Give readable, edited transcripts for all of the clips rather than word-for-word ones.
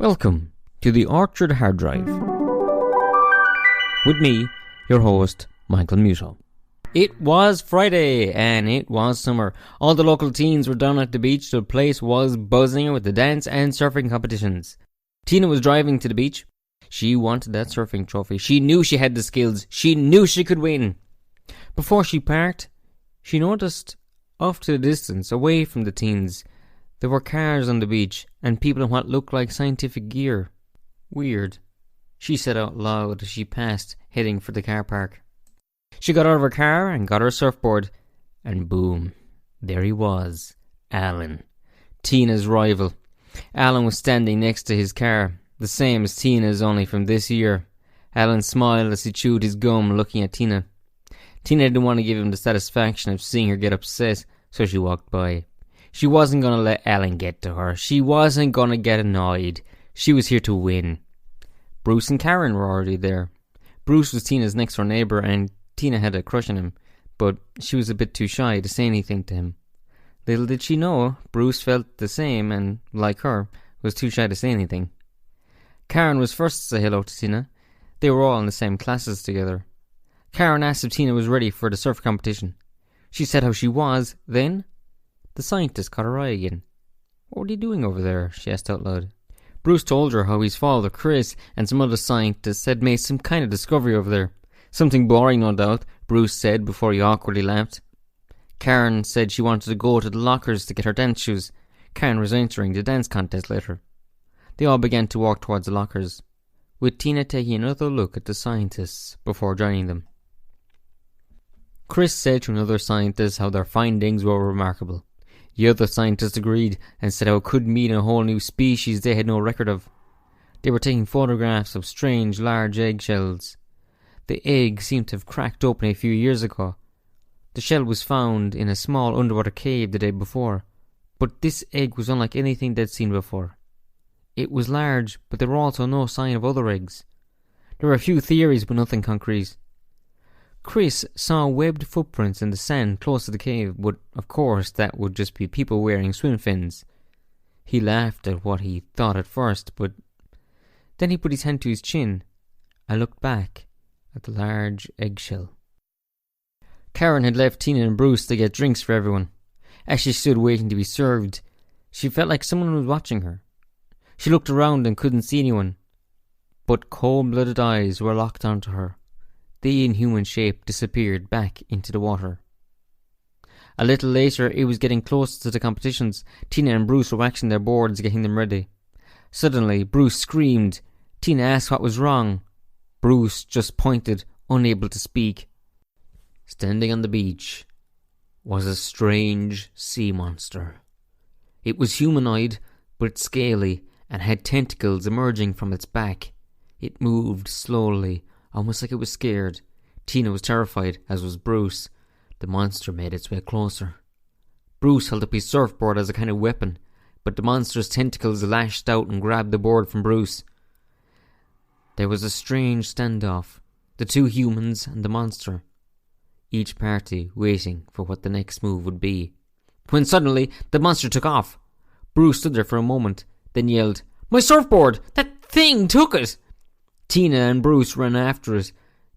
Welcome to the Orchard Hard Drive. With me, your host, Michael Muto. It was Friday and it was summer. All the local teens were down at the beach. The place was buzzing with the dance and surfing competitions. Tina was driving to the beach. She wanted that surfing trophy. She knew she had the skills. She knew she could win. Before she parked, she noticed off to the distance, away from the teens, there were cars on the beach and people in what looked like scientific gear. Weird, she said out loud as she passed, heading for the car park. She got out of her car and got her surfboard, and boom, there he was, Alan, Tina's rival. Alan was standing next to his car, the same as Tina's, only from this year. Alan smiled as he chewed his gum, looking at Tina. Tina didn't want to give him the satisfaction of seeing her get upset, so she walked by. She wasn't going to let Alan get to her. She wasn't going to get annoyed. She was here to win. Bruce and Karen were already there. Bruce was Tina's next door neighbour and Tina had a crush on him, but she was a bit too shy to say anything to him. Little did she know, Bruce felt the same and, like her, was too shy to say anything. Karen was first to say hello to Tina. They were all in the same classes together. Karen asked if Tina was ready for the surf competition. She said how she was, then the scientist caught her eye again. "What are you doing over there?" she asked out loud. Bruce told her how his father, Chris, and some other scientists had made some kind of discovery over there. Something boring, no doubt, Bruce said before he awkwardly laughed. Karen said she wanted to go to the lockers to get her dance shoes. Karen was entering the dance contest later. They all began to walk towards the lockers, with Tina taking another look at the scientists before joining them. Chris said to another scientist how their findings were remarkable. The other scientists agreed and said how it could mean a whole new species they had no record of. They were taking photographs of strange large eggshells. The egg seemed to have cracked open a few years ago. The shell was found in a small underwater cave the day before, but this egg was unlike anything they'd seen before. It was large, but there were also no sign of other eggs. There were a few theories, but nothing concrete. Chris saw webbed footprints in the sand close to the cave, but of course that would just be people wearing swim fins. He laughed at what he thought at first, but then he put his hand to his chin. I looked back at the large eggshell. Karen had left Tina and Bruce to get drinks for everyone. As she stood waiting to be served, she felt like someone was watching her. She looked around and couldn't see anyone, but cold-blooded eyes were locked onto her. The inhuman shape disappeared back into the water. A little later, it was getting close to the competitions. Tina and Bruce were waxing their boards, getting them ready. Suddenly, Bruce screamed. Tina asked what was wrong. Bruce just pointed, unable to speak. Standing on the beach was a strange sea monster. It was humanoid, but scaly, and had tentacles emerging from its back. It moved slowly, almost like it was scared. Tina was terrified, as was Bruce. The monster made its way closer. Bruce held up his surfboard as a kind of weapon, but the monster's tentacles lashed out and grabbed the board from Bruce. There was a strange standoff, the two humans and the monster, each party waiting for what the next move would be. When suddenly, the monster took off. Bruce stood there for a moment, then yelled, "My surfboard! That thing took it!" Tina and Bruce ran after it,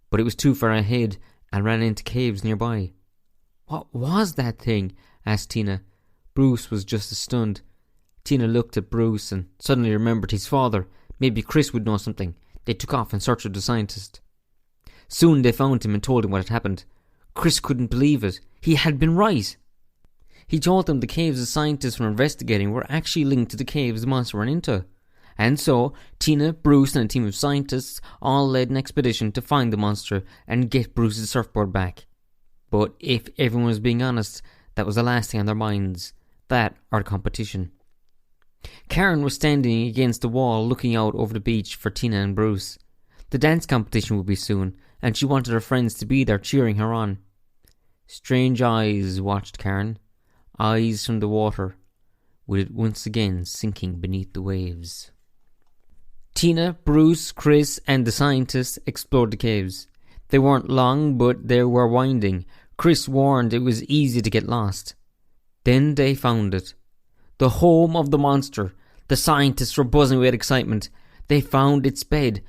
but it was too far ahead and ran into caves nearby. "What was that thing?" asked Tina. Bruce was just as stunned. Tina looked at Bruce and suddenly remembered his father. Maybe Chris would know something. They took off in search of the scientist. Soon they found him and told him what had happened. Chris couldn't believe it. He had been right. He told them the caves the scientists were investigating were actually linked to the caves the monster ran into. And so, Tina, Bruce and a team of scientists all led an expedition to find the monster and get Bruce's surfboard back. But if everyone was being honest, that was the last thing on their minds. That or the competition. Karen was standing against the wall looking out over the beach for Tina and Bruce. The dance competition would be soon, and she wanted her friends to be there cheering her on. Strange eyes watched Karen, eyes from the water, with it once again sinking beneath the waves. Tina, Bruce, Chris and the scientists explored the caves. They weren't long, but they were winding. Chris warned it was easy to get lost. Then they found it. The home of the monster, The scientists were buzzing with excitement. They found its bed.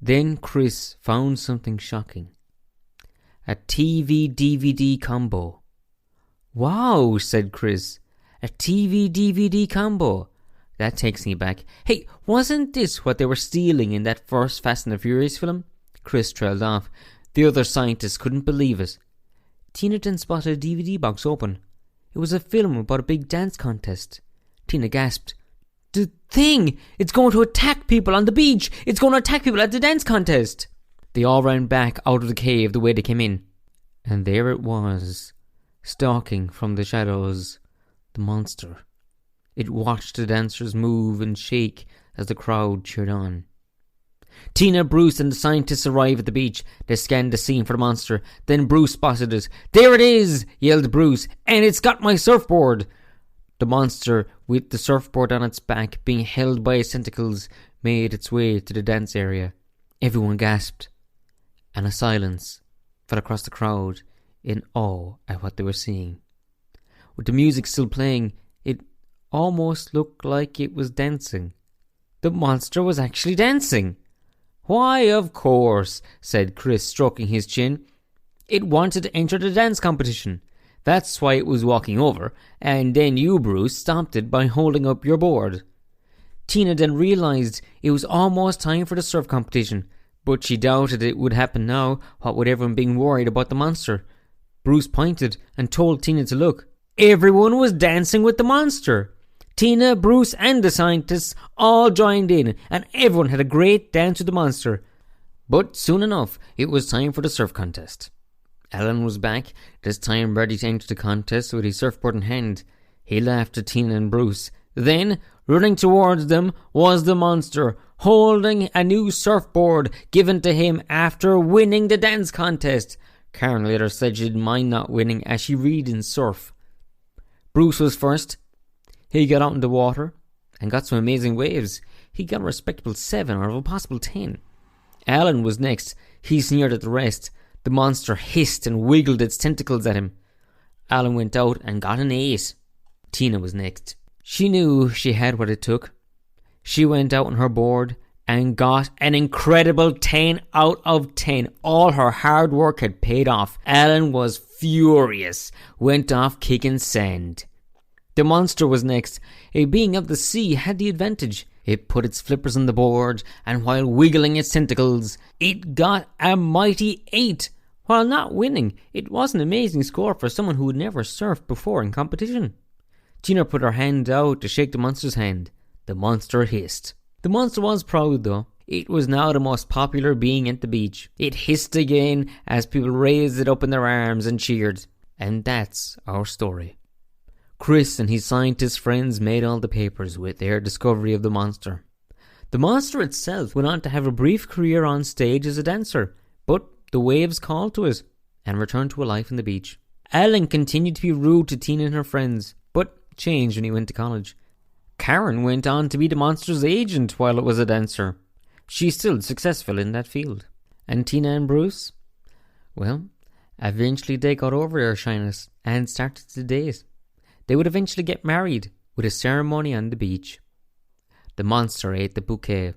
Then Chris found something shocking. A TV-DVD combo. Wow, said Chris. A TV-DVD combo. That takes me back. Hey, wasn't this what they were stealing in that first Fast and the Furious film? Chris trailed off. The other scientists couldn't believe it. Tina then spotted a DVD box open. It was a film about a big dance contest. Tina gasped. The thing! It's going to attack people on the beach! It's going to attack people at the dance contest! They all ran back out of the cave the way they came in. And there it was, stalking from the shadows, the monster. It watched the dancers move and shake as the crowd cheered on. Tina, Bruce and the scientists arrive at the beach. They scanned the scene for the monster. Then Bruce spotted it. There it is, yelled Bruce, and it's got my surfboard. The monster, with the surfboard on its back, being held by its tentacles, made its way to the dance area. Everyone gasped, and a silence fell across the crowd in awe at what they were seeing. With the music still playing, it almost looked like it was dancing. The monster was actually dancing. Why, of course, said Chris, stroking his chin. It wanted to enter the dance competition. That's why it was walking over, and then you, Bruce, stopped it by holding up your board. Tina then realised it was almost time for the surf competition, but she doubted it would happen now, what with everyone being worried about the monster. Bruce pointed and told Tina to look. Everyone was dancing with the monster. Tina, Bruce and the scientists all joined in, and everyone had a great dance with the monster. But soon enough, it was time for the surf contest. Alan was back, this time ready to enter the contest with his surfboard in hand. He laughed at Tina and Bruce. Then, running towards them, was the monster, holding a new surfboard given to him after winning the dance contest. Karen later said she didn't mind not winning as she read in surf. Bruce was first. He got out in the water and got some amazing waves. He got a respectable 7 out of a possible 10. Alan was next. He sneered at the rest. The monster hissed and wiggled its tentacles at him. Alan went out and got an 8. Tina was next. She knew she had what it took. She went out on her board and got an incredible 10 out of 10. All her hard work had paid off. Alan was furious, went off kicking sand. The monster was next. A being of the sea had the advantage. It put its flippers on the board, and while wiggling its tentacles, it got a mighty 8. While not winning, it was an amazing score for someone who had never surfed before in competition. Tina put her hand out to shake the monster's hand. The monster hissed. The monster was proud though. It was now the most popular being at the beach. It hissed again as people raised it up in their arms and cheered. And that's our story. Chris and his scientist friends made all the papers with their discovery of the monster. The monster itself went on to have a brief career on stage as a dancer, but the waves called to it and returned to a life on the beach. Alan continued to be rude to Tina and her friends, but changed when he went to college. Karen went on to be the monster's agent while it was a dancer. She's still successful in that field. And Tina and Bruce? Well, eventually they got over their shyness and started to date. They would eventually get married with a ceremony on the beach. The monster ate the bouquet.